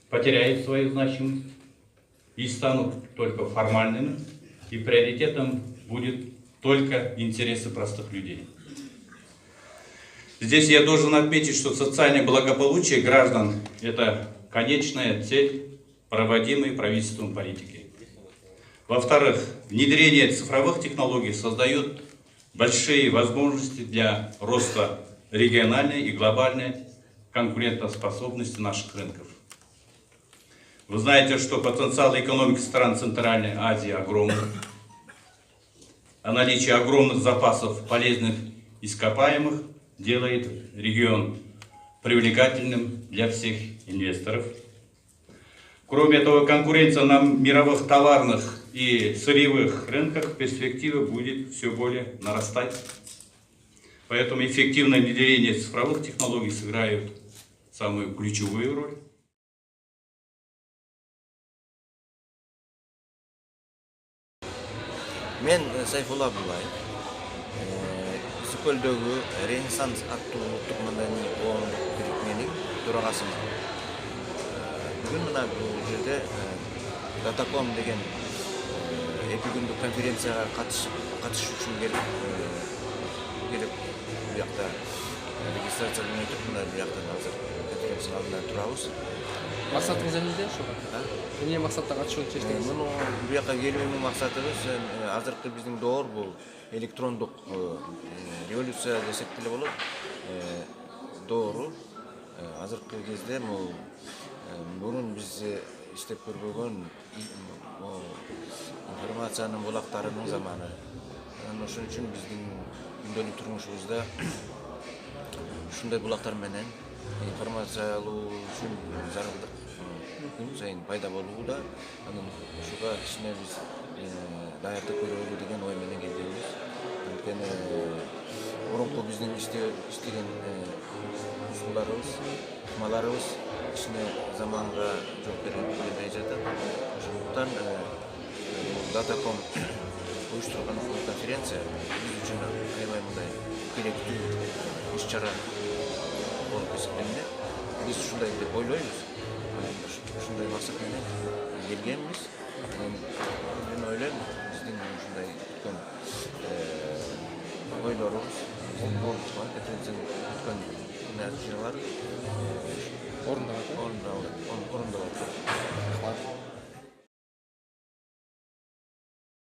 потеряют свою значимость и станут только формальными, и приоритетом будет только интересы простых людей. Здесь я должен отметить, что социальное благополучие граждан – это конечная цель проводимой правительством политики. Во-вторых, внедрение цифровых технологий создает большие возможности для роста региональной и глобальной конкурентоспособности наших рынков. Вы знаете, что потенциал экономики стран Центральной Азии огромный, а наличие огромных запасов полезных ископаемых делает регион привлекательным для всех инвесторов. Кроме этого, конкуренция на мировых товарных и сырьевых рынках в перспективе будет все более нарастать. Поэтому эффективное внедрение цифровых технологий сыграет самую ключевую роль. Мен Сайфулла Абдуллаев, Сокөлдөгү Ренессанс аттуу улуттук маданий коомдук бирикменин төрагасымын. Бүгүн мына бул жерде Датаком деген 2 күндүк конференцияга катышуу үчүн келип бул жакта регистрациядан өтүп мына бул жактан азыр конференциянын алдында турабыз. Максатыңыз эмне ошого? Эмне максатта катышууну чечтиңиз? Муну бул жака келүүнүн максатыбыз азыркы биздин доор бул электрондук революция десек деле болот. Доору азыркы кезде бул мурун биз иштеп көрбөгөн информациянын булактарынын заманы. Ошон үчүн биздин күндөлүк турмушубузда ушундай булактар менен информация алуу үчүн зарылдык күн сайын пайда болууда. Анан ушуга кичине биз даярдык көрөлү деген ой менен келгенбиз. Анткени мурунку биздин иштеген усулдарыбыз, ыкмаларыбыз кичине заманга жооп бербей жатат. Ошондуктан Датаком уюштурган конференция биз үчүн аябай мындай керектүү иш-чара болуп эсептелинет. Биз ушундай деп ойлойбуз. Ушундай максат менен келгенбиз. Мен ойлойм, биздин ушундай өткөн ойлорубуз, биздин конференциянын өткөн нәтижелери орундалат.